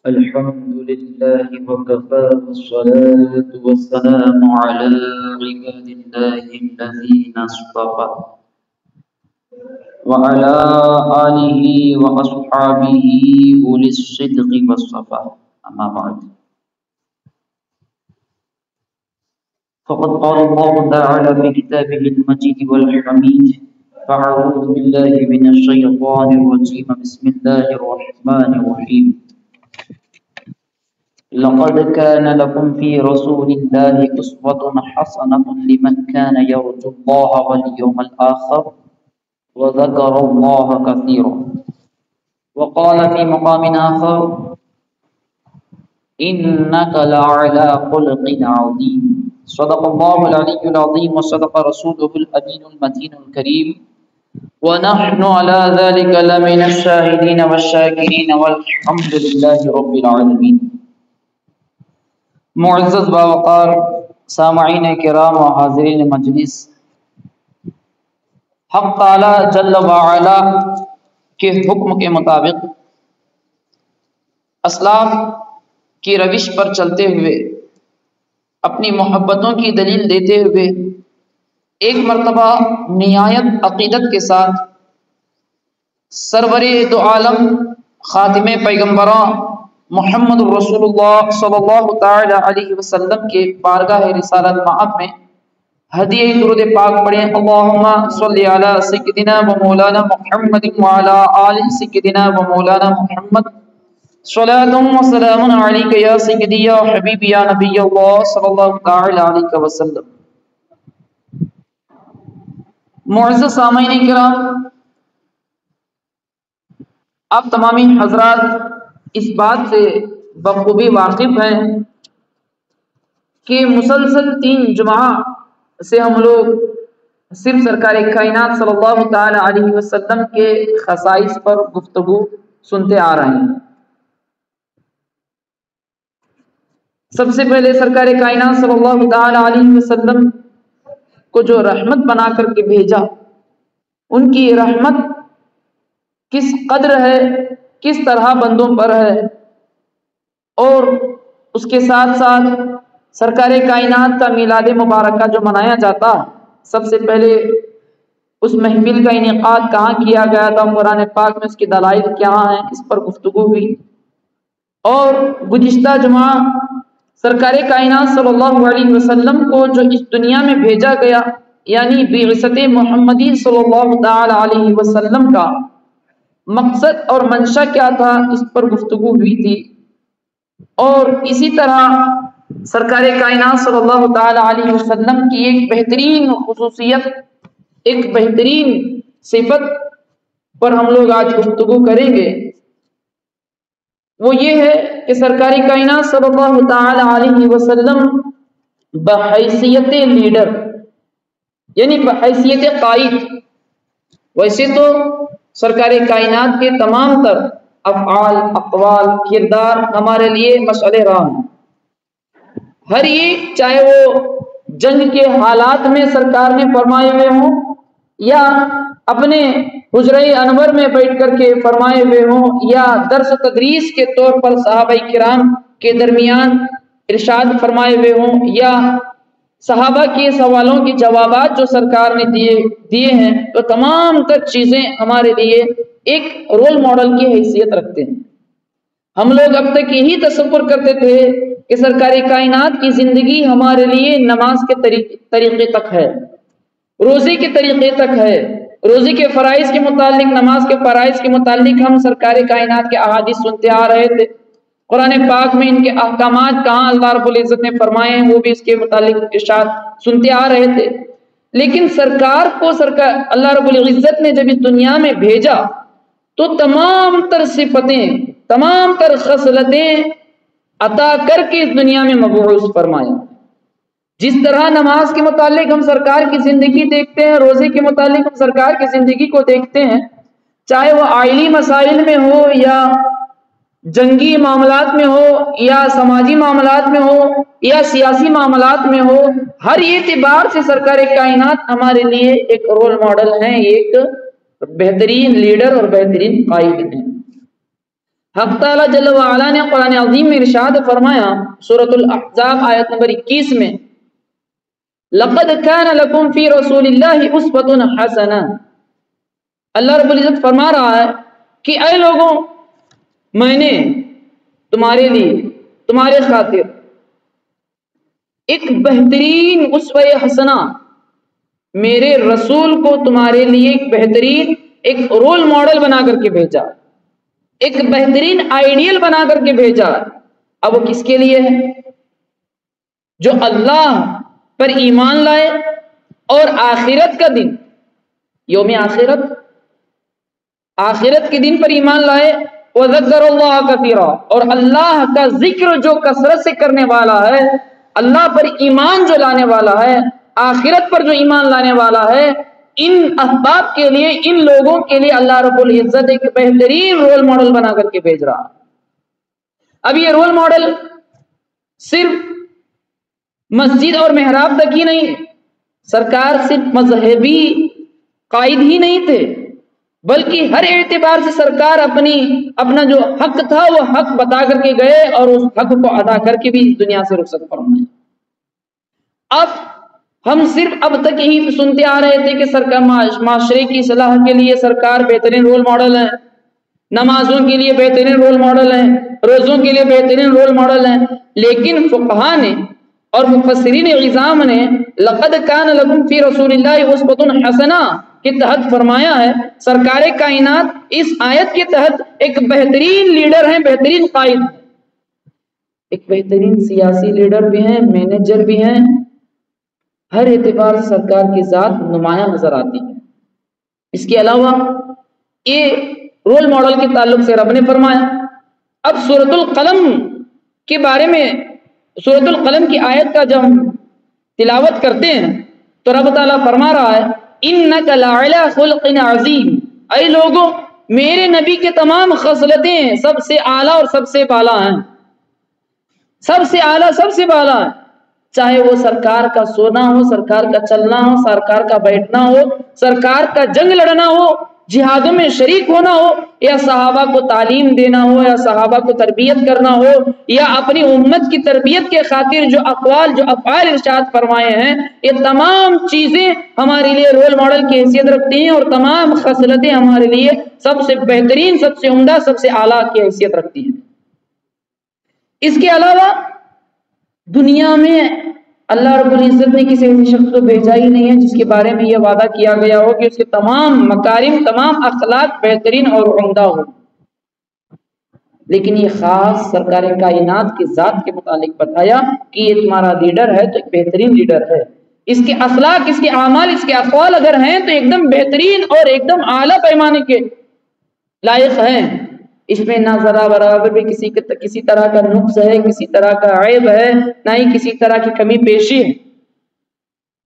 الحمد لله وكفى والصلاة والسلام على عباد الله الذين اصطفى وعلى آله وأصحابه أولي الصدق والصفا. أما بعد، فقد قال الله تعالى في كتابه المجيد والحميد: فأعوذ بالله من الشيطان الرجيم، بسم الله الرحمن الرحيم. لقد كان لكم في رسول الله أسوة حسنة لمن كان يرجو الله واليوم الآخر وذكر الله كثيرا. وقال في مقام آخر: إنك لعلى خلق عظيم. صدق الله العلي العظيم وصدق رسوله الأمين المتين الكريم، ونحن على ذلك لمن الشاهدين والشاكرين والحمد لله رب العالمين. معزز باوقار سامعین کرام و حاضرین مجلس، حق تعالی جل وعلا کے حکم کے مطابق اسلاف کی روش پر چلتے ہوئے، اپنی محبتوں کی دلیل دیتے ہوئے، ایک مرتبہ نہایت عقیدت کے ساتھ سرور دو عالم خاتم پیغمبراں محمد الرسول اللہ صلی اللہ تعالی علیہ وسلم کے بارگاہ رسالت معاب میں ہدیہ درود پاک پڑھیں: اللہم صلی علی سیدنا و مولانا محمد وعلی آل سیدنا و مولانا محمد، صلاۃ و سلام علیک یا سیدی یا حبیبی یا نبی اللہ صلی اللہ تعالی علیہ وسلم. معزز سامعین کرام، آپ تمامی حضرات اس بات سے بخوبی واقف ہیں کہ مسلسل 3 جمعہ سے ہم لوگ صرف سرکار کائنات صلی اللہ تعالی علیہ وسلم کے خصائص پر گفتگو سنتے آ رہے ہیں. سب سے پہلے سرکار کائنات صلی اللہ تعالی علیہ وسلم کو جو رحمت بنا کر کے بھیجا، ان کی رحمت کس قدر ہے، کس طرح بندوں پر ہے، اور اس کے ساتھ ساتھ سرکار کائنات کا میلاد مبارکہ جو منایا جاتا، سب سے پہلے اس محفل کا انعقاد کہاں کیا گیا تھا، قرآن پاک میں اس کے دلائل کیا ہیں، اس پر گفتگو ہوئی. اور گزشتہ جمعہ سرکار کائنات صلی اللہ علیہ وسلم کو جو اس دنیا میں بھیجا گیا، یعنی بعثت محمدی صلی اللہ تعالی علیہ وسلم کا مقصد اور منشا کیا تھا، اس پر گفتگو ہوئی تھی. اور اسی طرح سرکار کائنات صلی اللہ تعالی علیہ وسلم کی ایک بہترین خصوصیت، ایک بہترین صفت پر ہم لوگ آج گفتگو کریں گے. وہ یہ ہے کہ سرکار کائنات صلی اللہ تعالی علیہ وسلم بحیثیت لیڈر، یعنی بحیثیت قائد، ویسے تو سرکار کائنات کے تمام تر افعال، اقوال، کردار ہمارے لیے مشعل راہ ہیں. ہر ایک، چاہے وہ جنگ کے حالات میں سرکار نے فرمائے ہوئے ہوں، یا اپنے حجرہ انور میں بیٹھ کر کے فرمائے ہوئے ہوں، یا درس و تدریس کے طور پر صحابہ کرام کے درمیان ارشاد فرمائے ہوئے ہوں، یا صحابہ کے سوالوں کے جوابات جو سرکار نے دیے ہیں، تو تمام تر چیزیں ہمارے لیے ایک رول ماڈل کی حیثیت رکھتے ہیں. ہم لوگ اب تک یہی تصور کرتے تھے کہ سرکار کائنات کی زندگی ہمارے لیے نماز کے طریقے تک ہے، روزے کے طریقے تک ہے، روزے کے فرائض کے متعلق، نماز کے فرائض کے متعلق ہم سرکار کائنات کے احادیث سنتے آ رہے تھے. قرآن پاک میں ان کے احکامات کہاں اللہ رب العزت نے فرمائے ہیں، وہ بھی اس کے متعلق ارشاد سنتے آ رہے تھے. لیکن سرکار کو اللہ رب العزت نے جب اس دنیا میں بھیجا تو تمام تر صفتیں، تمام تر خصلتیں عطا کر کے اس دنیا میں مبعوث فرمایا. جس طرح نماز کے متعلق ہم سرکار کی زندگی دیکھتے ہیں، روزے کے متعلق ہم سرکار کی زندگی کو دیکھتے ہیں، چاہے وہ آئلی مسائل میں ہو، یا جنگی معاملات میں ہو، یا سماجی معاملات میں ہو، یا سیاسی معاملات میں ہو، ہر اعتبار سے سرکار کائنات ہمارے لیے ایک رول ماڈل ہیں، ایک بہترین لیڈر اور بہترین قائد ہیں. حق تعالیٰ جل وعلا نے قرآن عظیم میں ارشاد فرمایا سورۃ الاحزاب آیت نمبر 21 میں، لقد كان لكم في رسول الله اسوة حسنہ۔ اللہ رب العزت فرما رہا ہے کہ اے لوگوں، میں نے تمہارے لیے، تمہارے خاطر ایک بہترین اسوہ حسنہ، میرے رسول کو تمہارے لیے ایک بہترین ایک رول ماڈل بنا کر کے بھیجا، ایک بہترین آئیڈیل بنا کر کے بھیجا۔ اب وہ کس کے لیے ہے؟ جو اللہ پر ایمان لائے اور آخرت کا دن، یوم آخرت، آخرت کے دن پر ایمان لائے، وذکر اللہ کثیرا، اور اللہ کا ذکر جو کثرت سے کرنے والا ہے، اللہ پر ایمان جو لانے والا ہے، آخرت پر جو ایمان لانے والا ہے، ان احباب کے لیے، ان لوگوں کے لیے اللہ رب العزت ایک بہترین رول ماڈل بنا کر کے بھیج رہا۔ اب یہ رول ماڈل صرف مسجد اور محراب تک ہی نہیں، سرکار صرف مذہبی قائد ہی نہیں تھے، بلکہ ہر اعتبار سے سرکار اپنا جو حق تھا وہ حق بتا کر کے گئے اور اس حق کو ادا کر کے بھی اس دنیا سے رخصت فرمائے۔ اب ہم صرف اب تک ہی سنتے آ رہے تھے کہ سرکار معاشرے کی اصلاح کے لیے سرکار بہترین رول ماڈل ہیں، نمازوں کے لیے بہترین رول ماڈل ہیں، روزوں کے لیے بہترین رول ماڈل ہیں، لیکن فقہاء نے اور مفسرین عظام نے لقد کان لکم فی رسول اللہ اسوۃ حسنہ کے تحت فرمایا ہے، سرکار کائنات اس آیت کے تحت ایک بہترین لیڈر ہیں، بہترین قائد، ایک بہترین سیاسی لیڈر بھی ہیں، مینیجر بھی ہیں، ہر اعتبار سے سرکار کی ذات نمایاں نظر آتی ہے۔ اس کے علاوہ یہ رول ماڈل کے تعلق سے رب نے فرمایا۔ اب سورۃ القلم کے بارے میں، سورۃ القلم کی آیت کا جب ہم تلاوت کرتے ہیں تو رب تعالیٰ فرما رہا ہے انک لعلی خلق عظیم، اے لوگوں، میرے نبی کے تمام خصلتیں سب سے اعلیٰ اور سب سے بالا ہیں، سب سے اعلیٰ، سب سے بالا ہیں، چاہے وہ سرکار کا سونا ہو، سرکار کا چلنا ہو، سرکار کا بیٹھنا ہو، سرکار کا جنگ لڑنا ہو، جہادوں میں شریک ہونا ہو، یا صحابہ کو تعلیم دینا ہو، یا صحابہ کو تربیت کرنا ہو، یا اپنی امت کی تربیت کے خاطر جو اقوال جو افعال ارشاد فرمائے ہیں، یہ تمام چیزیں ہمارے لیے رول ماڈل کی حیثیت رکھتی ہیں، اور تمام خصلتیں ہمارے لیے سب سے بہترین، سب سے عمدہ، سب سے اعلیٰ کی حیثیت رکھتی ہیں۔ اس کے علاوہ دنیا میں اللہ رب العزت نے کسی ایسے شخص کو بھیجا ہی نہیں ہے جس کے بارے میں یہ وعدہ کیا گیا ہو کہ اس کے تمام مکارم، تمام اخلاق بہترین اور عمدہ ہو، لیکن یہ خاص سرکار کائنات کی ذات کے متعلق بتایا کہ یہ تمہارا لیڈر ہے تو ایک بہترین لیڈر ہے، اس کے اخلاق، اس کے اعمال، اس کے اقوال اگر ہیں تو ایک دم بہترین اور ایک دم اعلیٰ پیمانے کے لائق ہیں، اس میں نہ ذرا برابر بھی کسی طرح کا نقص ہے، کسی طرح کا عیب ہے، نہ ہی کسی طرح کی کمی پیشی ہے۔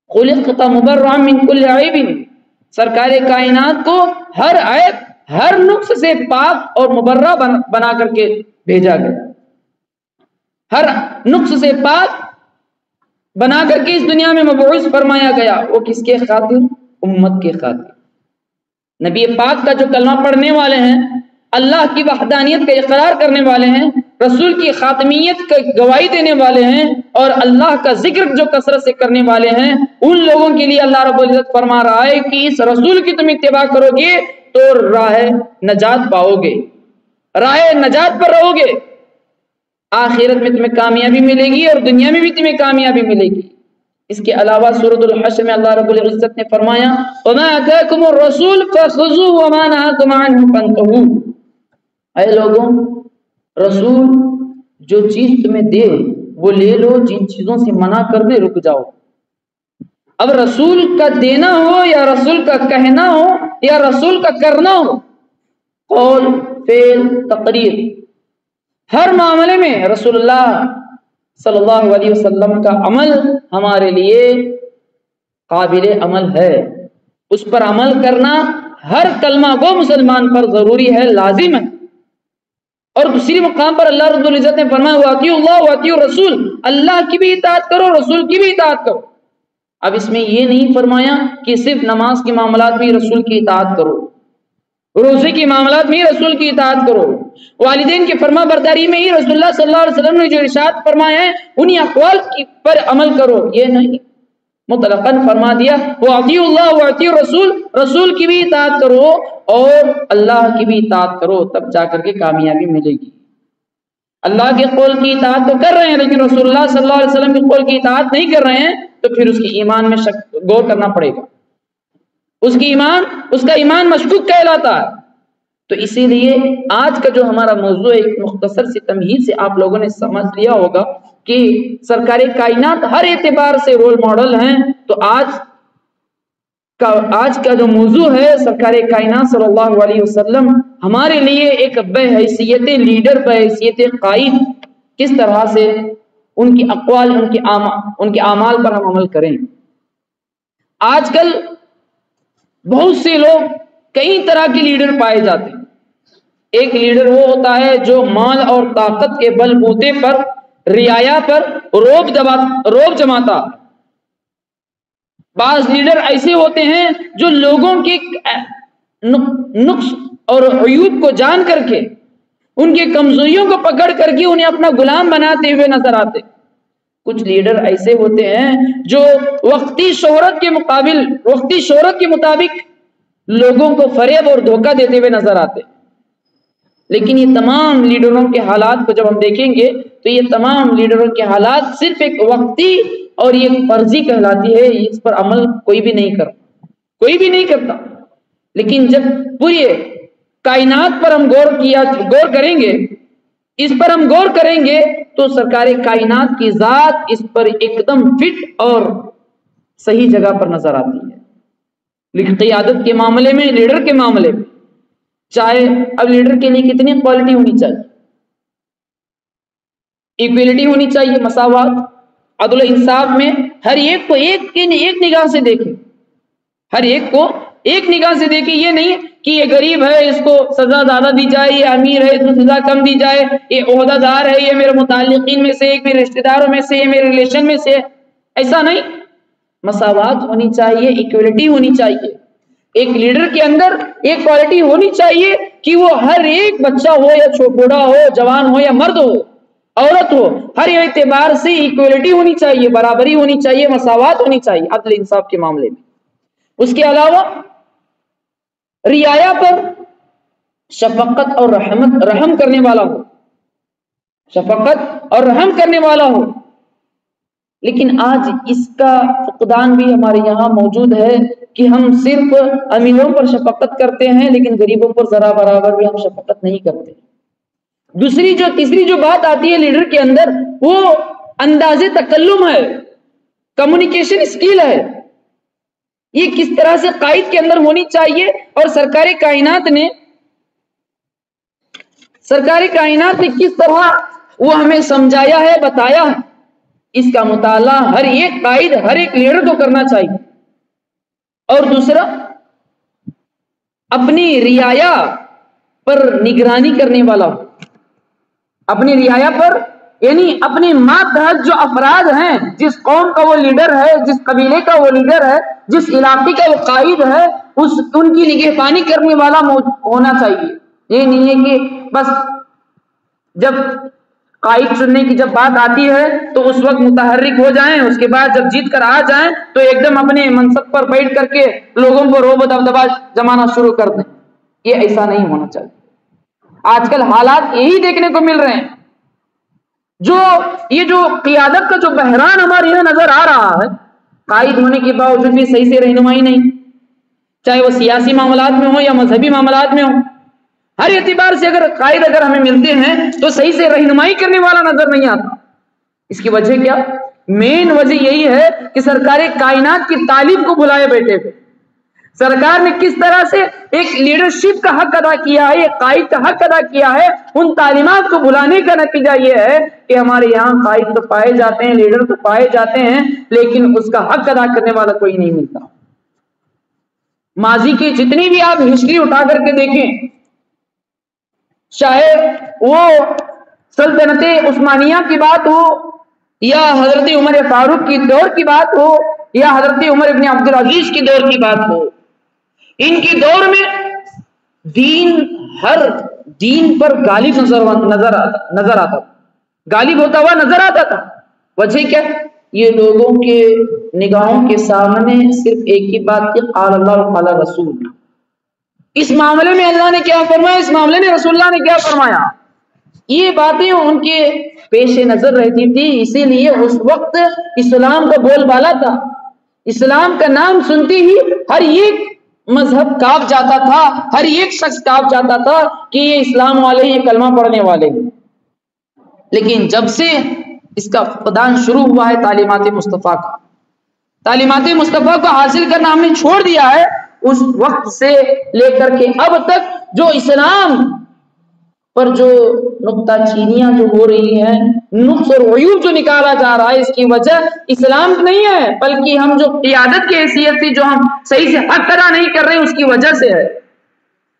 خلقت مبرئا من کل عیب، سرکار کائنات کو ہر عیب، ہر نقص سے پاک اور مبرہ بنا کر کے بھیجا گیا، ہر نقص سے پاک بنا کر کے اس دنیا میں مبعوث فرمایا گیا۔ وہ کس کے خاطر؟ امت کے خاطر۔ نبی پاک کا جو کلمہ پڑھنے والے ہیں، اللہ کی وحدانیت کا اقرار کرنے والے ہیں، رسول کی خاتمیت کا گواہی دینے والے ہیں، اور اللہ کا ذکر جو کثرت سے کرنے والے ہیں، ان لوگوں کے لیے اللہ رب العزت فرما رہا ہے کہ اس رسول کی تم اتباع کرو گے تو راہ نجات پاؤ گے، راہ نجات پر رہو گے، آخرت میں تمہیں کامیابی ملے گی اور دنیا میں بھی تمہیں کامیابی ملے گی۔ اس کے علاوہ سورۃ الحشر میں اللہ رب العزت نے فرمایا وَمَا أَتَاكُمُ الرَّسُولُ فَخُذُوهُ وَمَا نَهَاكُمْ عَنْهُ فَانْتَهُوا، اے لوگوں، رسول جو چیز تمہیں دے وہ لے لو، جن چیزوں سے منع کر دے رک جاؤ۔ اب رسول کا دینا ہو یا رسول کا کہنا ہو یا رسول کا کرنا ہو، قول، فعل، تقریر، ہر معاملے میں رسول اللہ صلی اللہ علیہ وسلم کا عمل ہمارے لیے قابل عمل ہے، اس پر عمل کرنا ہر کلمہ گو مسلمان پر ضروری ہے، لازم ہے۔ اور دوسری مقام پر اللہ رب العزت نے فرمایا وَأَطِيعُوا اللَّهَ وَأَطِيعُوا الرَّسُولَ، اللہ کی بھی اطاعت کرو، رسول کی بھی اطاعت کرو۔ اب اس میں یہ نہیں فرمایا کہ صرف نماز کے معاملات میں رسول کی اطاعت کرو، روزے کے معاملات میں ہی رسول کی اطاعت کرو، والدین کی فرما برداری میں ہی رسول اللہ صلی اللہ علیہ وسلم نے جو ارشاد فرمایا ہے انہی اقوال پر عمل کرو، یہ نہیں مطلقاً فرما دیا وَأَطِيعُوا اللَّهَ وَأَطِيعُوا الرَّسُولَ، رسول کی بھی اطاعت کرو اور اللہ کی بھی اطاعت کرو، تب جا کر کے کامیابی ملے گی۔ اللہ کے قول کی اطاعت تو کر رہے ہیں لیکن رسول اللہ صلی اللہ علیہ وسلم کے قول کی اطاعت نہیں کر رہے ہیں تو پھر اس کی ایمان میں شک غور کرنا پڑے گا، اس کا ایمان مشکوک کہلاتا ہے۔ تو اسی لیے آج کا جو ہمارا موضوع ہے ایک مختصر سی تمہید سے آپ لوگوں نے سمجھ لیا ہوگا کہ سرکار کائنات ہر اعتبار سے رول ماڈل ہیں۔ تو آج کا جو موضوع ہے سرکار کائنات صلی اللہ علیہ وسلم ہمارے لیے ایک بحیثیت لیڈر، بحیثیت قائد، کس طرح سے ان کی اقوال ان کے اعمال پر ہم عمل کریں۔ آج کل بہت سے لوگ کئی طرح کے لیڈر پائے جاتے ہیں۔ ایک لیڈر وہ ہوتا ہے جو مال اور طاقت کے بل بوتے پر رعایا پر روب جماتا۔ بعض لیڈر ایسے ہوتے ہیں جو لوگوں کے نقص اور عیوب کو جان کر کے ان کے کمزوریوں کو پکڑ کر کے انہیں اپنا غلام بناتے ہوئے نظر آتے۔ کچھ لیڈر ایسے ہوتے ہیں جو وقتی شہرت کے مطابق لوگوں کو فریب اور دھوکہ دیتے ہوئے نظر آتے۔ لیکن یہ تمام لیڈروں کے حالات کو جب ہم دیکھیں گے تو یہ تمام لیڈروں کے حالات صرف ایک وقتی اور یہ فرضی کہلاتی ہے، اس پر عمل کوئی بھی نہیں کرتا۔ لیکن جب پوری کائنات پر ہم غور کریں گے، اس پر ہم غور کریں گے تو سرکار کائنات کی ذات اس پر ایک دم فٹ اور صحیح جگہ پر نظر آتی ہے۔ لیکن قیادت کے معاملے میں، لیڈر کے معاملے میں، چاہے اب لیڈر کے لیے کتنی کوالٹی ہونی چاہیے، ایکویلٹی ہونی چاہیے، مساوات، عدل و انصاف میں ہر ایک کو ایک نگاہ سے دیکھیں، ہر ایک کو ایک نگاہ سے دیکھیں۔ یہ نہیں کہ یہ غریب ہے اس کو سزا زیادہ دی جائے، یہ امیر ہے اس کو سزا کم دی جائے، یہ عہدہ دار ہے یہ میرے متعلقین میں سے، ایک میرے رشتہ داروں میں سے، یہ میرے ریلیشن میں سے، ایسا نہیں۔ مساوات ہونی چاہیے، ایکویلٹی ہونی چاہیے۔ ایک لیڈر کے اندر ایک کوالٹی ہونی چاہیے کہ وہ ہر ایک بچہ ہو یا بوڑھا ہو، جوان ہو یا مرد ہو، عورت ہو، ہر اعتبار سے ایکویلٹی ہونی چاہیے، برابری ہونی چاہیے، مساوات ہونی چاہیے عدل انصاف کے معاملے میں۔ اس کے علاوہ رعایا پر شفقت اور رحم کرنے والا ہو، شفقت اور رحم کرنے والا ہو۔ لیکن آج اس کا فقدان بھی ہمارے یہاں موجود ہے کہ ہم صرف امیروں پر شفقت کرتے ہیں لیکن غریبوں پر ذرا برابر بھی ہم شفقت نہیں کرتے۔ تیسری جو بات آتی ہے لیڈر کے اندر وہ انداز تکلم ہے، کمیونیکیشن اسکل ہے۔ یہ کس طرح سے قائد کے اندر ہونی چاہیے، اور سرکار کائنات نے کس طرح وہ ہمیں سمجھایا ہے، بتایا ہے، اس کا مطالعہ ہر ایک قائد، ہر ایک لیڈر کو کرنا چاہیے۔ اور دوسرا، اپنی رعایا پر نگرانی کرنے والا ہو، اپنی رعایا پر یعنی اپنے ماتحت جو افراد ہیں، جس قوم کا وہ لیڈر ہے، جس قبیلے کا وہ لیڈر ہے، جس علاقے کا وہ قائد ہے، ان کی نگہبانی کرنے والا ہونا چاہیے۔ یہ نہیں ہے کہ بس جب قائد چننے کی جب بات آتی ہے تو اس وقت متحرک ہو جائیں، اس کے بعد جب جیت کر آ جائیں تو ایک دم اپنے منصب پر بیٹھ کر کے لوگوں کو روب و دبدبا جمانا شروع کر دیں۔ یہ ایسا نہیں ہونا چاہیے۔ آج کل حالات یہی دیکھنے کو مل رہے ہیں، یہ جو قیادت کا جو بحران ہمارے یہاں نظر آ رہا ہے، قائد ہونے کے باوجود بھی صحیح سے رہنمائی نہیں، چاہے وہ سیاسی معاملات میں ہو یا مذہبی معاملات میں ہو، ہر اعتبار سے قائد اگر ہمیں ملتے ہیں تو صحیح سے رہنمائی کرنے والا نظر نہیں آتا۔ اس کی وجہ کیا؟ مین وجہ یہی ہے کہ سرکار کائنات کی تعلیم کو بھلائے بیٹھے ہوئے سرکار نے کس طرح سے ایک لیڈرشپ کا حق ادا کیا ہے، ایک قائد کا حق ادا کیا ہے، ان تعلیمات کو بھلانے کا نتیجہ یہ ہے کہ ہمارے یہاں قائد تو پائے جاتے ہیں، لیڈر تو پائے جاتے ہیں، لیکن اس کا حق ادا کرنے والا کوئی نہیں ملتا۔ ماضی کی جتنی بھی آپ ہسٹری اٹھا کر کے دیکھیں، چاہے وہ سلطنت عثمانیہ کی بات ہو یا حضرت عمر فاروق کی دور کی بات ہو یا حضرت عمر ابن عبدالعزیز کی دور کی بات ہو، ان کی دور میں دین ہر دین پر غالب نظر آتا، غالب ہوتا ہوا نظر آتا تھا۔ وجہ کیا؟ یہ لوگوں کے نگاہوں کے سامنے صرف ایک ہی بات تھی، قال اللہ قال رسول۔ اس معاملے میں اللہ نے کیا فرمایا، اس معاملے میں رسول اللہ نے کیا فرمایا، یہ باتیں ان کے پیش نظر رہتی تھی۔ اسی لیے اس وقت اسلام کا بول بالا تھا، اسلام کا نام سنتے ہی ہر ایک مذہب کاپ جاتا تھا، ہر ایک شخص کاپ جاتا تھا کہ یہ اسلام والے، یہ کلمہ پڑھنے والے ہیں۔ لیکن جب سے اس کا فقدان شروع ہوا ہے تعلیمات مصطفیٰ کا، تعلیمات مصطفیٰ کو حاصل کرنا ہم نے چھوڑ دیا ہے، اس وقت سے لے کر کے اب تک جو اسلام پر جو نکتہ چینیاں جو ہو رہی ہیں، نقص اور عیوب جو نکالا جا رہا ہے، اس کی وجہ اسلام نہیں ہے، بلکہ ہم جو قیادت کی حیثیت تھی جو ہم صحیح سے حق ادا نہیں کر رہے ہیں، اس کی وجہ سے ہے۔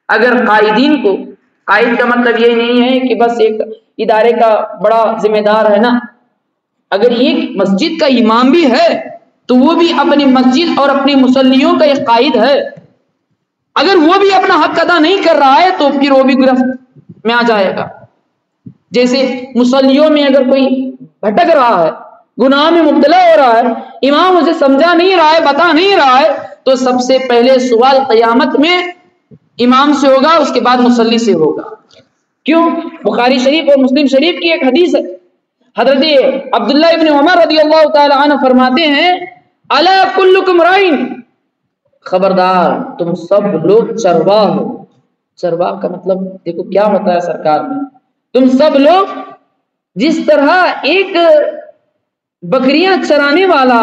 اگر قائدین کو، قائد کا مطلب یہ نہیں ہے کہ بس ایک ادارے کا بڑا ذمہ دار ہے نا، اگر ایک مسجد کا امام بھی ہے تو وہ بھی اپنی مسجد اور اپنی مصلیوں کا ایک قائد ہے۔ اگر وہ بھی اپنا حق ادا نہیں کر رہا ہے تو پھر وہ بھی گرفت میں آ جائے گا۔ جیسے مصلیوں میں اگر کوئی بھٹک رہا ہے، گناہ میں مبتلا ہو رہا ہے، امام اسے سمجھا نہیں رہا ہے، بتا نہیں رہا ہے، تو سب سے پہلے سوال قیامت میں امام سے ہوگا، اس کے بعد مصلی سے ہوگا۔ کیوں؟ بخاری شریف اور مسلم شریف کی ایک حدیث ہے، حضرت عبداللہ ابن عمر رضی اللہ تعالی عنہ فرماتے ہیں، الا کلکم رائن، خبردار تم سب لوگ چرواہ ہو۔ چرواہ کا مطلب دیکھو کیا ہوتا ہے سرکار میں، تم سب لوگ جس طرح ایک بکریاں چرانے والا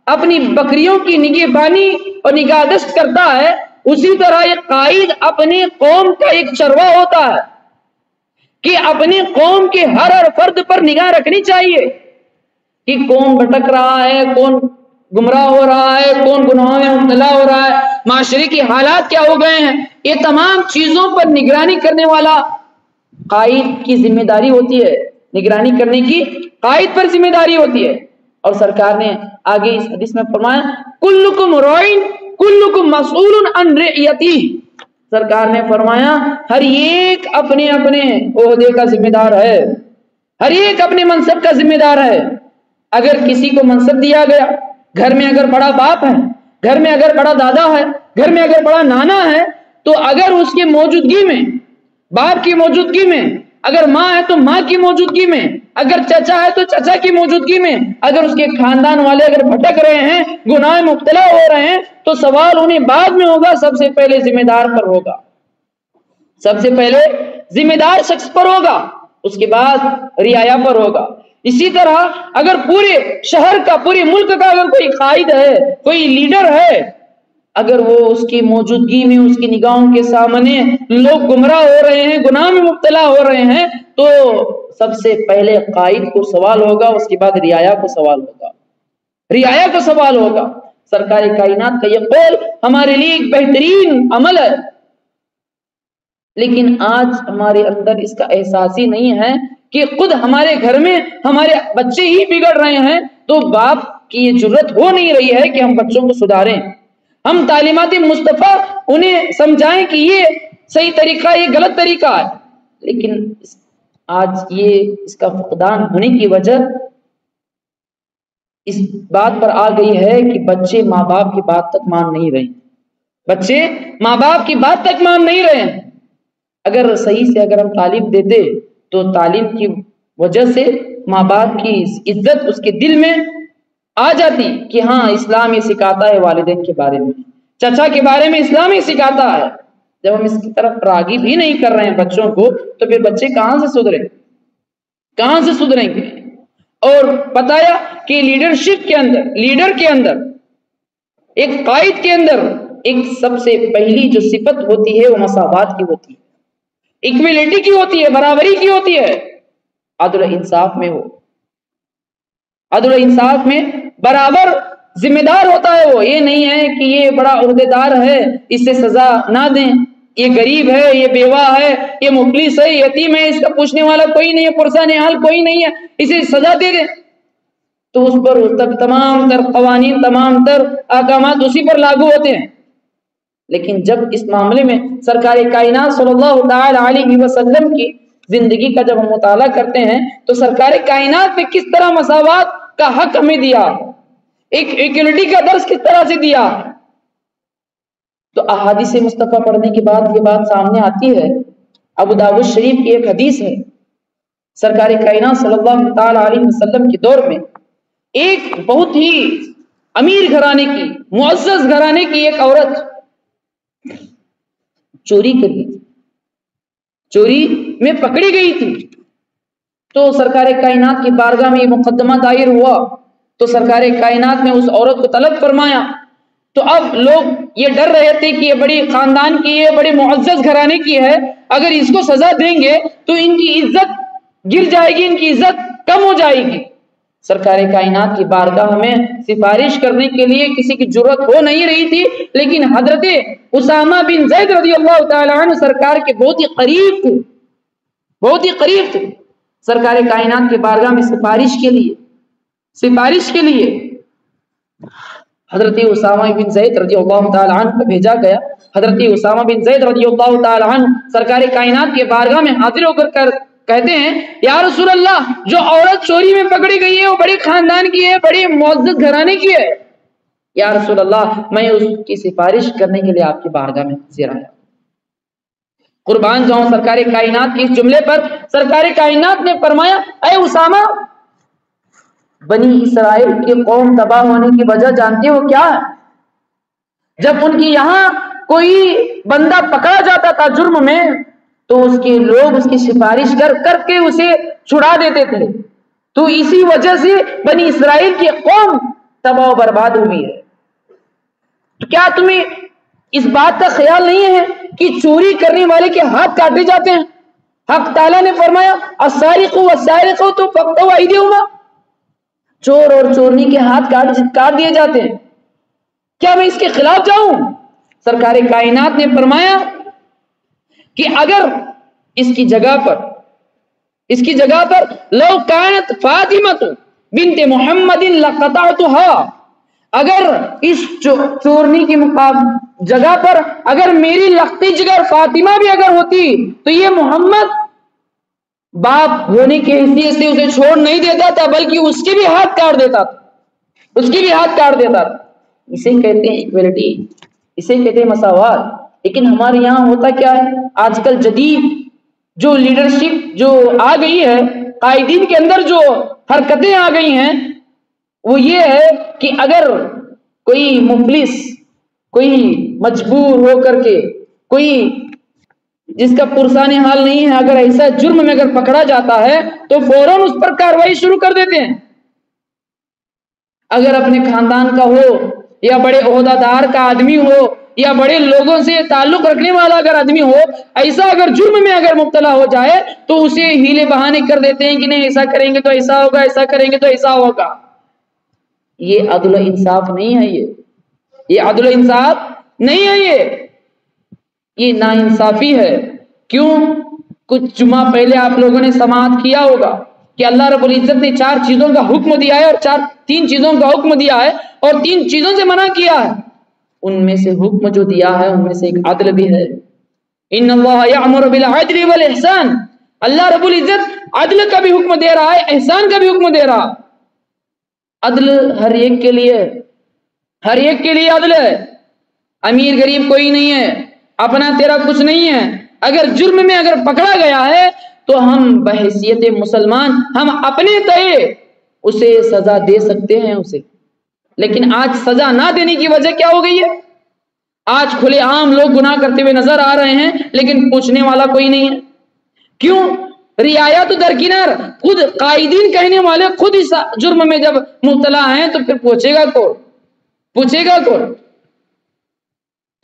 اپنی بکریوں کی نگہبانی اور نگہداشت کرتا ہے، اسی طرح ایک قائد اپنی قوم کا ایک چرواہ ہوتا ہے کہ اپنی قوم کے ہر فرد پر نگاہ رکھنی چاہیے کہ کون بھٹک رہا ہے، کون گمراہ ہو رہا ہے، کون گناہوں میں مبتلا ہو رہا ہے، معاشرے کی حالات کیا ہو گئے ہیں، یہ تمام چیزوں پر نگرانی کرنے والا قائد کی ذمہ داری ہوتی ہے، نگرانی کرنے کی قائد پر ذمہ داری ہوتی ہے۔ اور سرکار نے آگے اس حدیث میں فرمایا، کلکم رائن کلکم مسئول عن رعیتہ، سرکار نے فرمایا ہر ایک اپنے اپنے عہدے کا ذمہ دار ہے، ہر ایک اپنے منصب کا ذمہ دار ہے۔ اگر کسی کو منصب دیا گیا، گھر میں اگر بڑا باپ ہے، گھر میں اگر بڑا دادا ہے، گھر میں اگر بڑا نانا ہے، تو اگر اس کی موجودگی میں، باپ کی موجودگی میں، اگر ماں ہے تو ماں کی موجودگی میں، اگر چچا ہے تو چچا کی موجودگی میں، اگر اس کے خاندان والے اگر بھٹک رہے ہیں، گناہ مبتلا ہو رہے ہیں، تو سوال انہیں بعد میں ہوگا، سب سے پہلے ذمہ دار پر ہوگا، سب سے پہلے ذمہ دار شخص پر ہوگا، اس کے بعد رعایا پر ہوگا۔ اسی طرح اگر پورے شہر کا، پورے ملک کا اگر کوئی قائد ہے، کوئی لیڈر ہے، اگر وہ اس کی موجودگی میں، اس کی نگاہوں کے سامنے لوگ گمراہ ہو رہے ہیں، گناہ میں مبتلا ہو رہے ہیں، تو سب سے پہلے قائد کو سوال ہوگا، اس کے بعد رعایا کو سوال ہوگا، رعایا کو سوال ہوگا۔ سرکار کائنات کا یہ قول ہمارے لیے ایک بہترین عمل ہے، لیکن آج ہمارے اندر اس کا احساس ہی نہیں ہے کہ خود ہمارے گھر میں ہمارے بچے ہی بگڑ رہے ہیں، تو باپ کی یہ جرت ہو نہیں رہی ہے کہ ہم بچوں کو سدھاریں، ہم تعلیمات مصطفیٰ انہیں سمجھائیں کہ یہ صحیح طریقہ، یہ غلط طریقہ ہے۔ لیکن آج یہ اس کا فقدان ہونے کی وجہ اس بات پر آ گئی ہے کہ بچے ماں باپ کی بات تک مان نہیں رہے، بچے ماں باپ کی بات تک مان نہیں رہے۔ اگر صحیح سے اگر ہم تعلیم دیتے تو تعلیم کی وجہ سے ماں باپ کی عزت اس کے دل میں آ جاتی کہ ہاں اسلام یہ سکھاتا ہے والدین کے بارے میں، چچا کے بارے میں اسلام یہ سکھاتا ہے۔ جب ہم اس کی طرف راغب ہی نہیں کر رہے ہیں بچوں کو، تو پھر بچے کہاں سے سدھریں، کہاں سے سدھریں گے؟ اور بتایا کہ لیڈرشپ کے اندر، لیڈر کے اندر، ایک قائد کے اندر ایک سب سے پہلی جو صفت ہوتی ہے وہ مساوات کی ہوتی ہے، ایکویلٹی کی ہوتی ہے، برابری کی ہوتی ہے، عدل و انصاف میں ہو، عدل و انصاف میں برابر ذمہ دار ہوتا ہے وہ، یہ نہیں ہے کہ یہ بڑا عہدے دار ہے اس سے سزا نہ دیں، یہ غریب ہے، یہ بیوہ ہے، یہ مفلس ہے، یتیم ہے، اس کا پوچھنے والا کوئی نہیں ہے، پرسان حال کوئی نہیں ہے، اسے سزا دے دیں، تو اس پر تمام تر قوانین، تمام تر احکامات اسی پر لاگو ہوتے ہیں۔ لیکن جب اس معاملے میں سرکار کائنات صلی اللہ تعالی علیہ وسلم کی زندگی کا جب ہم مطالعہ کرتے ہیں تو سرکار کائنات نے کس طرح مساوات کا حق ہمیں دیا، ایک ایکوالٹی کا درس کس طرح سے دیا، تو احادیث مصطفیٰ پڑھنے کے بعد یہ بات سامنے آتی ہے۔ ابو داؤد شریف کی ایک حدیث ہے، سرکار کائنات صلی اللہ تعالی علیہ وسلم کے دور میں ایک بہت ہی امیر گھرانے کی، معزز گھرانے کی ایک عورت چوری کر لی تھی، چوری میں پکڑی گئی تھی۔ تو سرکار کائنات کی بارگاہ میں یہ مقدمہ دائر ہوا تو سرکار کائنات نے اس عورت کو طلب فرمایا۔ تو اب لوگ یہ ڈر رہے تھے کہ یہ بڑی خاندان کی ہے، بڑے معزز گھرانے کی ہے، اگر اس کو سزا دیں گے تو ان کی عزت گر جائے گی، ان کی عزت کم ہو جائے گی۔ سرکار کائنات کی بارگاہ میں سفارش کرنے کے لیے کسی کی جرت ہو نہیں رہی تھی، لیکن حضرت اسامہ بن زید رضی اللہ تعالی عنہ سرکار کے بہت ہی قریب تھے، بہت ہی قریب تھے۔ سرکار کائنات کی بارگاہ میں سفارش کے لیے حضرت اسامہ بن زید رضی اللہ تعالی عنہ کو بھیجا گیا۔ حضرت اسامہ بن زید رضی اللہ تعالی عنہ سرکار کائنات کے بارگاہ میں حاضر ہو کر کہتے ہیں، یا رسول اللہ، جو عورت چوری میں پکڑی گئی ہے وہ بڑے خاندان کی ہے، بڑے معزز گھرانے کی ہے، یا رسول اللہ میں اس کی سفارش کرنے کے لیے آپ کی بارگاہ میں حاضر آیا۔ قربان جاؤں سرکار کائنات کے اس جملے پر سرکار کائنات نے فرمایا، اے اسامہ، بنی اسرائیل کی قوم تباہ ہونے کی وجہ جانتے ہو کیا ہے؟ جب ان کی یہاں کوئی بندہ پکڑا جاتا تھا جرم میں تو اس کے لوگ اس کی سفارش کر کے اسے چھڑا دیتے تھے، تو اسی وجہ سے بنی اسرائیل کی قوم تباہ و برباد ہوئی ہے۔ تو کیا تمہیں اس بات کا خیال نہیں ہے کہ چوری کرنے والے کے ہاتھ کاٹے جاتے ہیں؟ حق تعالیٰ نے فرمایا، السارق والسارق تو فقطعوا ایدیہما، چور اور چورنی کے ہاتھ کاٹ دیے جاتے ہیں، کیا میں اس کے خلاف جاؤں؟ سرکار کائنات نے فرمایا کہ اگر اس کی جگہ پر لو کانت فاطمہ بنت محمد لقطعتها، اگر اس چورنی کی جگہ پر اگر میری لختی جگر فاطمہ بھی اگر ہوتی تو یہ محمد باپ ہونے کی حیثیت سے اسے چھوڑ نہیں دیتا تھا، بلکہ اس کے بھی ہاتھ کاٹ دیتا تھا۔ اسے کہتے ہیں ایکوالٹی، اسے کہتے ہیں مساوات۔ لیکن ہمارے یہاں ہوتا کیا ہے، آج کل جدید جو لیڈرشپ جو آ گئی ہے، قائدین کے اندر جو حرکتیں آ گئی ہیں، وہ یہ ہے کہ اگر کوئی مفلس، کوئی مجبور ہو کر کے، کوئی جس کا پرسان حال نہیں ہے، اگر ایسا جرم میں اگر پکڑا جاتا ہے تو فوراً اس پر کارروائی شروع کر دیتے ہیں۔ اگر اپنے خاندان کا ہو یا بڑے عہدہ دار کا آدمی ہو یا بڑے لوگوں سے تعلق رکھنے والا اگر آدمی ہو، ایسا اگر جرم میں اگر مبتلا ہو جائے تو اسے ہیلے بہانے کر دیتے ہیں کہ نہیں ایسا کریں گے تو ایسا ہوگا، ایسا کریں گے تو ایسا ہوگا۔ یہ عدل و انصاف نہیں ہے، یہ عدل و انصاف نہیں ہے، یہ ناانصافی ہے۔ کیوں؟ کچھ جمعہ پہلے آپ لوگوں نے سماعت کیا ہوگا کہ اللہ رب العزت نے 4 چیزوں کا حکم دیا ہے اور 3 چیزوں کا حکم دیا ہے اور 3 چیزوں سے منع کیا ہے۔ ان میں سے حکم جو دیا ہے ان میں سے ایک عدل بھی ہے۔ ان اللہ یأمر بالعدل والاحسان، اللہ رب العزت عدل کا بھی حکم دے رہا ہے، احسان کا بھی حکم دے رہا۔ عدل ہر ایک کے لیے عدل ہے، امیر غریب کوئی نہیں ہے، اپنا تیرا کچھ نہیں ہے۔ اگر جرم میں اگر پکڑا گیا ہے تو ہم بحیثیت مسلمان ہم اپنے تئے اسے سزا دے سکتے ہیں اسے، لیکن آج سزا نہ دینے کی وجہ کیا ہو گئی ہے؟ آج کھلے عام لوگ گناہ کرتے ہوئے نظر آ رہے ہیں لیکن پوچھنے والا کوئی نہیں ہے۔ کیوں؟ رعایا تو درکنار، خود قائدین کہنے والے خود اس جرم میں جب مبتلا ہیں تو پھر پوچھے گا کون؟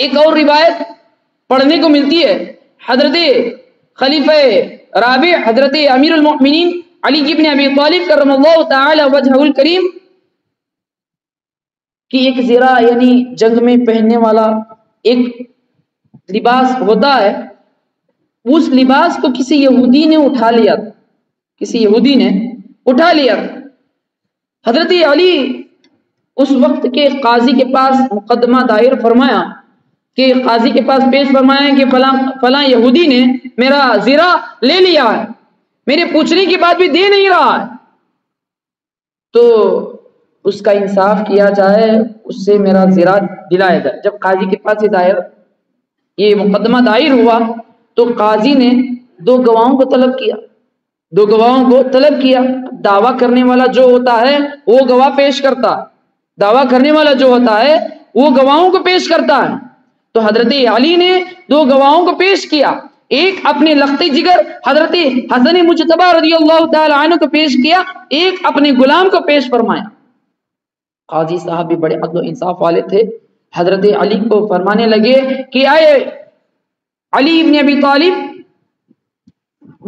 ایک اور روایت پڑھنے کو ملتی ہے، حضرت خلیفہ رابع حضرت امیر المؤمنین علی بن ابی طالب کرم اللہ تعالی وجہہ الکریم کی ایک زرہ یعنی جنگ میں پہننے والا ایک لباس ہوتا ہے، اس لباس کو کسی یہودی نے اٹھا لیا تھا۔ حضرت علی اس وقت کے قاضی کے پاس مقدمہ دائر فرمایا کہ قاضی کے پاس پیش فرمائیں کہ فلاں یہودی نے میرا زیرہ لے لیا ہے، میرے پوچھنے کی بات بھی دے نہیں رہا ہے، تو اس کا انصاف کیا جائے، اس سے میرا زیرہ دلایا جائے۔ جب قاضی کے پاس یہ مقدمہ دائر ہوا تو قاضی نے 2 گواہوں کو طلب کیا، 2 گواہوں کو طلب کیا۔ دعویٰ کرنے والا جو ہوتا ہے وہ گواہ پیش کرتا ہے، دعویٰ کرنے والا جو ہوتا ہے وہ گواہوں کو پیش کرتا ہے۔ تو حضرت علی نے 2 گواہوں کو پیش کیا، ایک اپنے لخت جگر حضرت حسن مجتبی رضی اللہ تعالی عنہ کو پیش کیا، ایک اپنے غلام کو پیش فرمایا۔ قاضی صاحب بھی بڑے عدل و انصاف والے تھے، حضرت علی کو فرمانے لگے کہ اے علی ابن ابی طالب،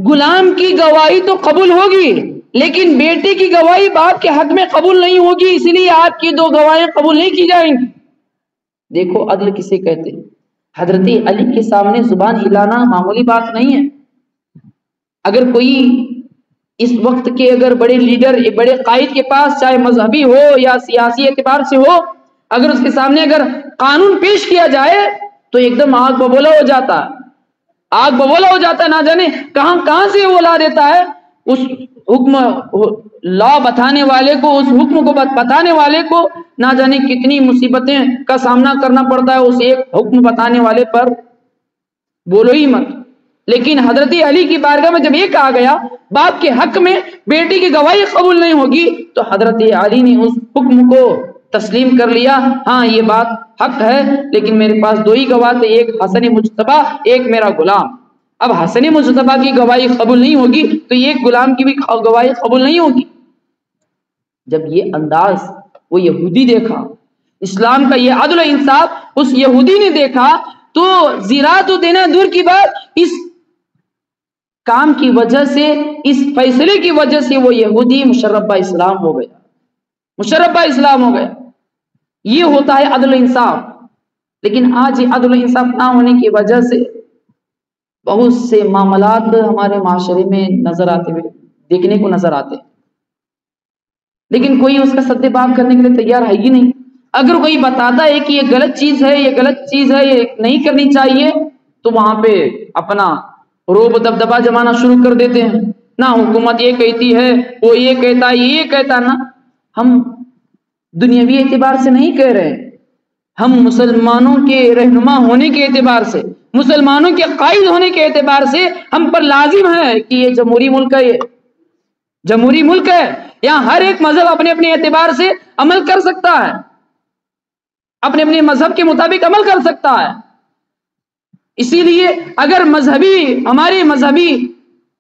غلام کی گواہی تو قبول ہوگی لیکن بیٹے کی گواہی باپ کے حق میں قبول نہیں ہوگی، اس لیے آپ کی 2 گواہیں قبول نہیں کی جائیں گی۔ دیکھو عدل کسے کہتے ہیں۔ حضرت علی کے سامنے زبان ہلانا معمولی بات نہیں ہے۔ اگر کوئی اس وقت کے اگر بڑے لیڈر، بڑے قائد کے پاس چاہے مذہبی ہو یا سیاسی اعتبار سے ہو، اگر اس کے سامنے اگر قانون پیش کیا جائے تو ایک دم آگ ببولا ہو جاتا ہے، آگ ببولا ہو جاتا ہے، نہ جانے کہاں سے وہ لا دیتا ہے اس حکم لا بتانے والے کو، اس حکم کو بتانے والے کو نہ جانے کتنی مصیبتیں کا سامنا کرنا پڑتا ہے اس ایک حکم بتانے والے پر، بولو ہی مت۔ لیکن حضرت علی کی بارگاہ میں جب یہ کہا گیا باپ کے حق میں بیٹی کی گواہی قبول نہیں ہوگی تو حضرت علی نے اس حکم کو تسلیم کر لیا، ہاں یہ بات حق ہے لیکن میرے پاس 2 ہی گواہ تھے، ایک حسن مجتبی، ایک میرا غلام۔ اب حسن مجتبی کی گواہی قبول نہیں ہوگی تو ایک غلام کی بھی گواہی قبول نہیں ہوگی۔ جب یہ انداز وہ یہودی دیکھا، اسلام کا یہ عدل و انصاف اس یہودی نے دیکھا تو زیرہ تو دینا دور کی بات، اس کام کی وجہ سے، اس فیصلے کی وجہ سے وہ یہودی مشرف اسلام ہو گیا، مشرف اسلام ہو گیا۔ یہ ہوتا ہے عدل و انصاف۔ لیکن آج یہ عدل و انصاف نہ ہونے کی وجہ سے بہت سے معاملات ہمارے معاشرے میں نظر آتے ہوئے دیکھنے کو نظر آتے ہیں، لیکن کوئی اس کا سد باب کرنے کے لیے تیار ہے ہی نہیں۔ اگر کوئی بتاتا ہے کہ یہ غلط چیز ہے، یہ غلط چیز ہے، یہ نہیں کرنی چاہیے، تو وہاں پہ اپنا روب دبدبا جمانا شروع کر دیتے ہیں، نہ حکومت یہ کہتی ہے، وہ یہ کہتا ہے، یہ کہتا نا۔ ہم دنیاوی اعتبار سے نہیں کہہ رہے، ہم مسلمانوں کے رہنما ہونے کے اعتبار سے، مسلمانوں کے قائد ہونے کے اعتبار سے ہم پر لازم ہے کہ یہ جمہوری ملک ہے، یہ جمہوری ملک ہے، یہاں ہر ایک مذہب اپنے اپنے اعتبار سے عمل کر سکتا ہے، اپنے اپنے مذہب کے مطابق عمل کر سکتا ہے۔ اسی لیے اگر ہمارے مذہبی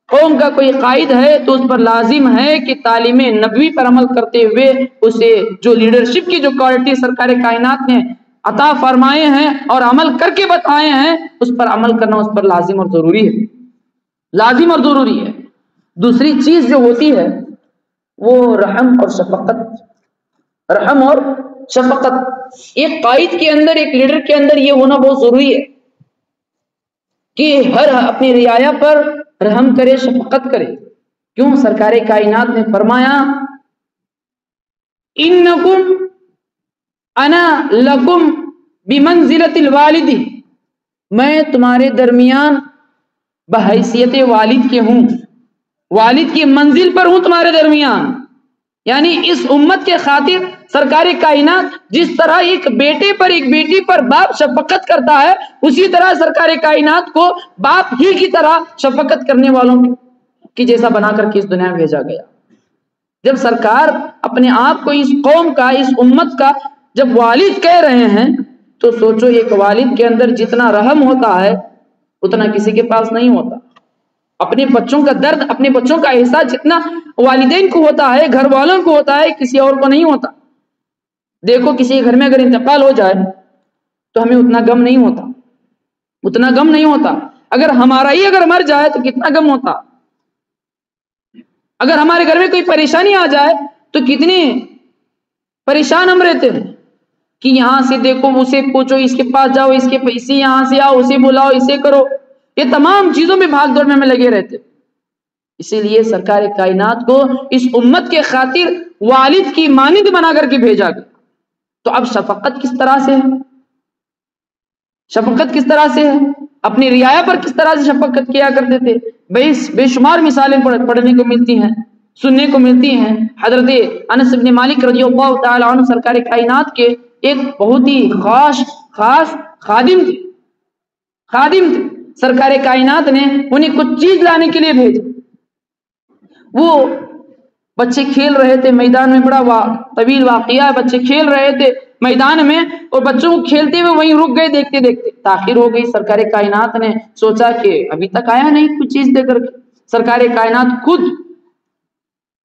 قوم کا کوئی قائد ہے تو اس پر لازم ہے کہ تعلیم نبوی پر عمل کرتے ہوئے اسے جو لیڈرشپ کی جو کوالٹی سرکار کائنات نے عطا فرمائے ہیں اور عمل کر کے بتائے ہیں، اس پر عمل کرنا اس پر لازم اور ضروری ہے، لازم اور ضروری ہے۔ دوسری چیز جو ہوتی ہے وہ رحم اور شفقت، رحم اور شفقت۔ ایک قائد کے اندر، ایک لیڈر کے اندر یہ ہونا بہت ضروری ہے کہ ہر اپنی رعایا پر رحم کرے، شفقت کرے۔ کیوں؟ سرکار کائنات نے فرمایا انکم انا لکم بمنزلۃ الوالد، میں تمہارے درمیان بحیثیت والد کے ہوں، والد کی منزل پر ہوں تمہارے درمیان۔ یعنی اس امت کے خاطر سرکار کائنات جس طرح ایک بیٹے پر، ایک بیٹی پر باپ شفقت کرتا ہے، اسی طرح سرکار کائنات کو باپ ہی کی طرح شفقت کرنے والوں کی جیسا بنا کر کے اس دنیا میں بھیجا گیا۔ جب سرکار اپنے آپ کو اس قوم کا، اس امت کا جب والد کہہ رہے ہیں تو سوچو ایک والد کے اندر جتنا رحم ہوتا ہے اتنا کسی کے پاس نہیں ہوتا۔ اپنے بچوں کا درد، اپنے بچوں کا احساس جتنا والدین کو ہوتا ہے، گھر والوں کو ہوتا ہے، کسی اور کو نہیں ہوتا۔ دیکھو کسی گھر میں اگر انتقال ہو جائے تو ہمیں اتنا غم نہیں ہوتا، اتنا غم نہیں ہوتا۔ اگر ہمارا ہی اگر مر جائے تو کتنا غم ہوتا۔ اگر ہمارے گھر میں کوئی پریشانی آ جائے تو کتنی پریشان ہم رہتے ہیں کہ یہاں سے دیکھو، اسے پوچھو، اس کے پاس جاؤ، اس کے پیسے یہاں سے آؤ، اسے بلاؤ، اسے کرو، یہ تمام چیزوں میں بھاگ دوڑ میں ہمیں لگے رہتے۔ اسی لیے سرکار کائنات کو اس امت کے خاطر والد کی مانند بنا کر کے بھیجا گیا۔ تو اب شفقت کس طرح سے ہے؟ شفقت کس طرح سے ہے، اپنی رعایا پر کس طرح سے شفقت کیا کرتے تھے، بے شمار مثالیں پڑھنے کو ملتی ہیں، سننے کو ملتی ہیں۔ حضرت انس بن مالک رضی اللہ تعالی عنہ سرکار کائنات کے ایک بہت ہی خاص خادم تھے۔ سرکار کائنات نے انہیں کچھ چیز لانے کے لیے بھیجا۔ وہ بچے کھیل رہے تھے میدان میں، بڑا طویل واقعہ ہے، بچے کھیل رہے تھے میدان میں اور بچوں کو کھیلتے ہوئے وہیں رک گئے، دیکھتے دیکھتے تاخیر ہو گئی۔ سرکار کائنات نے سوچا کہ ابھی تک آیا نہیں کچھ چیز دے کر کے، سرکار کائنات خود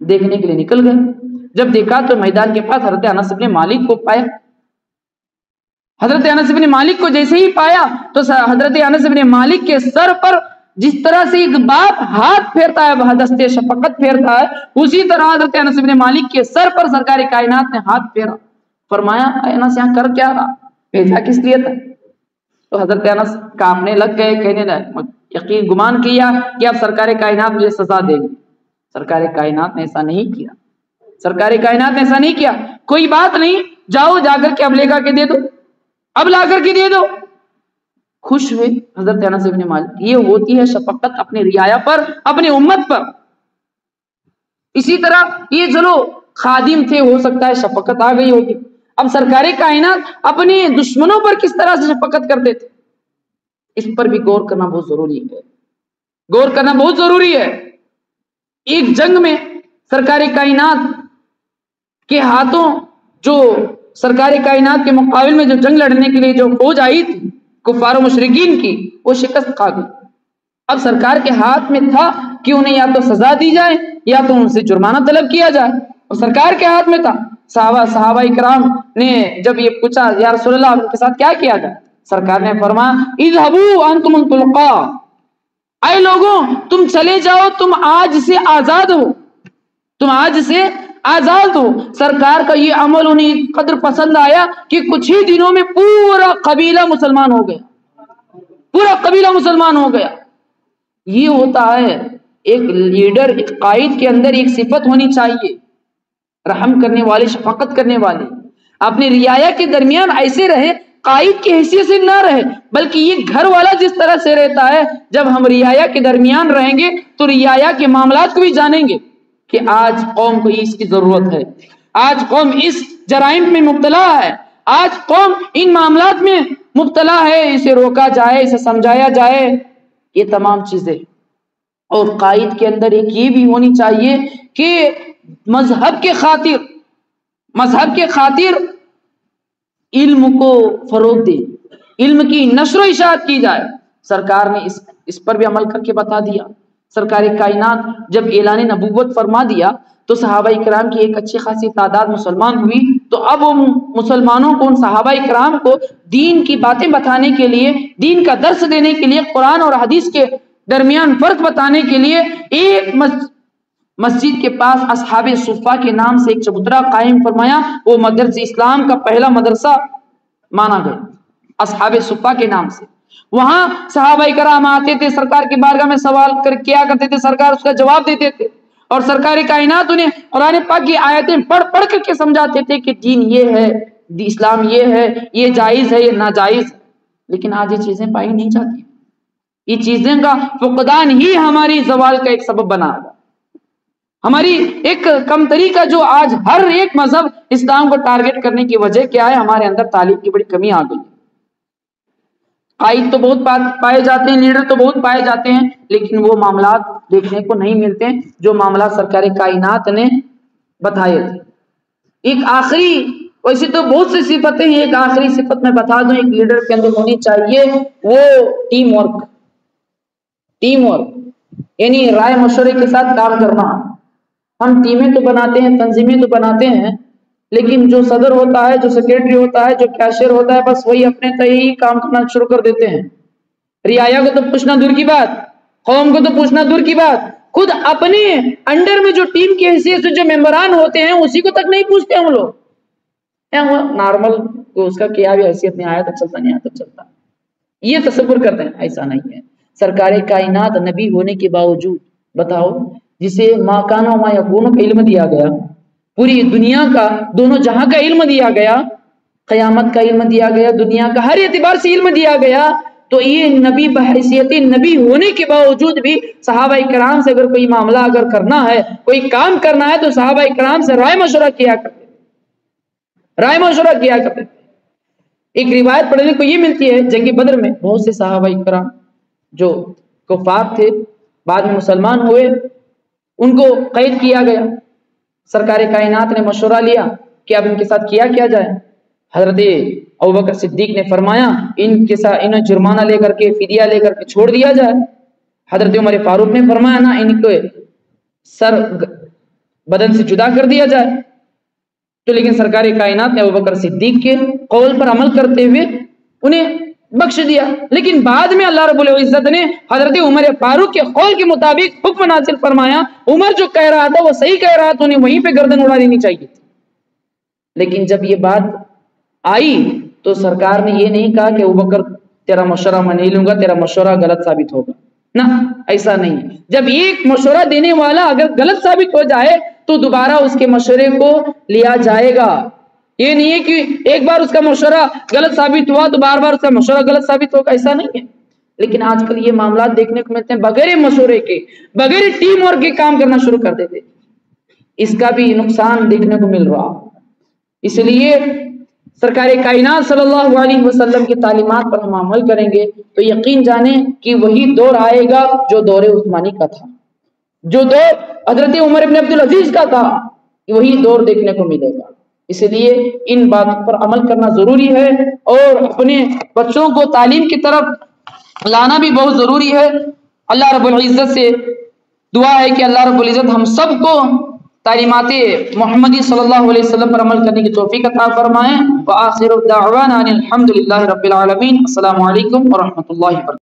دیکھنے کے لیے نکل گئے۔ جب دیکھا تو میدان کے پاس حضرت انس بن مالک کو پایا۔ حضرت انس بن مالک کو جیسے ہی پایا تو حضرت انس بن مالک کے سر پر جس طرح سے ایک باپ ہاتھ پھیرتا ہے، دستے شفقت پھیرتا ہے، اسی طرح حضرت انس بن مالک کے سر پر سرکار کائنات نے ہاتھ پھیرا۔ فرمایا اے انس یہاں کر کیا رہا، بھیجا کس لیے تھا؟ تو حضرت انس کانپنے لگ گئے، کہنے لگے، یقین گمان کیا کہ اب سرکار کائنات مجھے سزا دے گی۔ سرکار کائنات نے ایسا نہیں کیا، سرکار کائنات نے ایسا نہیں کیا۔ کوئی بات نہیں، جاؤ جا کر کے اب لے کر کے دے دو، اب لا کر کے دے دو۔ خوش ہوئے حضرت انس بن مالک۔ یہ ہوتی ہے شفقت اپنی رعایا پر، اپنی امت پر۔ اسی طرح یہ چلو خادم تھے، ہو سکتا ہے شفقت آ گئی ہوگی۔ اب سرکار کائنات اپنے دشمنوں پر کس طرح سے شفقت کرتے تھے، اس پر بھی غور کرنا بہت ضروری ہے، غور کرنا بہت ضروری ہے۔ ایک جنگ میں سرکار کائنات کے ہاتھوں جو سرکار کائنات کے مقابل میں جو جنگ لڑنے کے لیے جو فوج آئی تھی کفار و مشرکین کی، وہ شکست کھا گئی۔ اب سرکار کے ہاتھ میں تھا کہ انہیں یا تو سزا دی جائے یا تو ان سے جرمانہ طلب کیا جائے، اور سرکار کے ہاتھ میں تھا۔ صحابہ کرام نے جب یہ پوچھا یا رسول اللہ ان کے ساتھ کیا کیا جائے، سرکار نے فرمایا اذهبوا انتم الطلقاء، اے لوگوں تم چلے جاؤ، تم آج سے آزاد ہو، تم آج سے آزاد ہو۔ سرکار کا یہ عمل انہیں قدر پسند آیا کہ کچھ ہی دنوں میں پورا قبیلہ مسلمان ہو گیا، پورا قبیلہ مسلمان ہو گیا۔ یہ ہوتا ہے ایک لیڈر، ایک قائد کے اندر ایک صفت ہونی چاہیے، رحم کرنے والے، شفقت کرنے والے۔ اپنے رعایا کے درمیان ایسے رہے، قائد کی حیثیت سے نہ رہے، بلکہ یہ گھر والا جس طرح سے رہتا ہے، جب ہم رعایا کے درمیان رہیں گے تو رعایا کے معاملات کو بھی جانیں گے کہ آج قوم کو اس کی ضرورت ہے، آج قوم اس جرائم میں مبتلا ہے، آج قوم ان معاملات میں مبتلا ہے، اسے روکا جائے، اسے سمجھایا جائے، یہ تمام چیزیں۔ اور قائد کے اندر ایک یہ بھی ہونی چاہیے کہ مذہب کے خاطر علم کو فروغ دے، علم کی نشر و اشاعت کی جائے۔ سرکار نے اس پر بھی عمل کر کے بتا دیا۔ سرکار کائنات جب اعلان نبوت فرما دیا تو صحابہ کرام کی ایک اچھی خاصی تعداد مسلمان ہوئی، تو اب ان مسلمانوں کو، ان صحابہ کرام کو دین کی باتیں بتانے کے لیے، دین کا درس دینے کے لیے، قرآن اور حدیث کے درمیان فرق بتانے کے لیے ایک مسجد کے پاس اصحاب صفہ کے نام سے ایک چبوترا قائم فرمایا۔ وہ مدرسہ اسلام کا پہلا مدرسہ مانا گیا، اصحاب صفہ کے نام سے۔ وہاں صحابہ کرام آتے تھے، سرکار کی بارگاہ میں سوال کیا کرتے تھے، سرکار اس کا جواب دیتے تھے، اور سرکار کائنات انہیں قرآن پاک کی آیتیں پڑھ کر کے سمجھاتے تھے کہ دین یہ ہے، اسلام یہ ہے، یہ جائز ہے، یہ ناجائز ہے۔ لیکن آج یہ چیزیں پائی نہیں جاتی، یہ چیزیں کا فقدان ہی ہماری زوال کا ایک سبب بنا ہے۔ ہماری ایک کمتری کا جو آج ہر ایک مذہب اسلام کو ٹارگٹ کرنے کی وجہ کیا ہے، ہمارے اندر تعلیم کی بڑی کمی آ گئی۔ قائد تو بہت پائے جاتے ہیں، لیڈر تو بہت پائے جاتے ہیں، لیکن وہ معاملات دیکھنے کو نہیں ملتے جو معاملات سرکار کائنات نے بتائے تھے۔ ایک آخری، ویسے تو بہت سی صفتیں ہیں، ایک آخری صفت میں بتا دوں ایک لیڈر کے اندر ہونی چاہیے، وہ ٹیم ورک یعنی رائے مشورے کے ساتھ کام کرنا۔ ہم ٹیمیں تو بناتے ہیں، تنظیمیں تو بناتے ہیں، لیکن جو صدر ہوتا ہے، جو سیکریٹری ہوتا ہے، جو کیشیئر ہوتا ہے، بس وہی اپنے تئیں کام کرنا شروع کر دیتے ہیں۔ رعایا کو تو پوچھنا دور کی بات، قوم کو تو پوچھنا دور کی بات، خود اپنے انڈر میں جو ٹیم کی حیثیت سے جو ممبران ہوتے ہیں اسی کو تک نہیں پوچھتے ہم لوگ۔ نارمل اس کا کیا بھی حیثیت نہیں، آیا تک چلتا، نہیں آیا تک چلتا، یہ تصور کرتے ہیں۔ ایسا نہیں ہے۔ سرکار کائنات نبی ہونے کے باوجود، بتاؤ، جسے ما کان و ما یکون کا علم دیا گیا، پوری دنیا کا، دونوں جہاں کا علم دیا گیا، قیامت کا علم دیا گیا، دنیا کا ہر اعتبار سے علم دیا گیا، تو یہ نبی بحیثیت نبی ہونے کے باوجود بھی صحابہ کرام سے اگر کوئی معاملہ اگر کرنا ہے، کوئی کام کرنا ہے، تو صحابہ کرام سے رائے مشورہ کیا کرتے، رائے مشورہ کیا کرتے۔ ایک روایت پڑھنے کو یہ ملتی ہے، جنگ بدر میں بہت سے صحابہ کرام جو کفار تھے بعد میں مسلمان ہوئے، ان کو قید کیا گیا۔ سرکار کائنات نے مشورہ لیا کہ اب ان کے ساتھ کیا جائے۔ حضرت ابوبکر صدیق نے فرمایا ان کے ساتھ انہیں جرمانہ لے کر کے، فدیہ لے کر کے چھوڑ دیا جائے۔ حضرت عمر فاروق نے فرمایا نہ، ان کو سر بدن سے جدا کر دیا جائے۔ تو لیکن سرکار کائنات نے ابوبکر صدیق کے قول پر عمل کرتے ہوئے انہیں بخش دیا۔ لیکن بعد میں اللہ رب العزت نے حضرت عمر فاروق کے قول کے مطابق حکم نازل فرمایا، عمر جو کہہ رہا تھا وہ صحیح کہہ رہا تھا، انہیں وہیں پہ گردن اڑا دینی چاہیے تھی۔ لیکن جب یہ بات آئی تو سرکار نے یہ نہیں کہا کہ ابوبکر تیرا مشورہ میں نہیں لوں گا، تیرا مشورہ غلط ثابت ہوگا، نہ، ایسا نہیں۔ جب ایک مشورہ دینے والا اگر غلط ثابت ہو جائے تو دوبارہ اس کے مشورے کو لیا جائے گا۔ یہ نہیں ہے کہ ایک بار اس کا مشورہ غلط ثابت ہوا تو بار بار اس کا مشورہ غلط ثابت ہوگا، ایسا نہیں ہے۔ لیکن آج کل یہ معاملات دیکھنے کو ملتے ہیں، بغیر مشورے کے، بغیر ٹیم ورک کے کام کرنا شروع کر دیتے، اس کا بھی نقصان دیکھنے کو مل رہا۔ اس لیے سرکار کائنات صلی اللہ علیہ وسلم کی تعلیمات پر ہم عمل کریں گے تو یقین جانیں کہ وہی دور آئے گا جو دور عثمانی کا تھا، جو دور حضرت عمر بن عبدالعزیز کا تھا، وہی دور دیکھنے کو ملے گا۔ اس لیے ان باتوں پر عمل کرنا ضروری ہے اور اپنے بچوں کو تعلیم کی طرف لانا بھی بہت ضروری ہے۔ اللہ رب العزت سے دعا ہے کہ اللہ رب العزت ہم سب کو تعلیمات محمدی صلی اللہ علیہ وسلم پر عمل کرنے کی توفیق عطا فرمائیں۔ وآخر دعوانا ان الحمد للہ رب العالمین۔ السلام علیکم ورحمۃ اللہ وبرکاتہ۔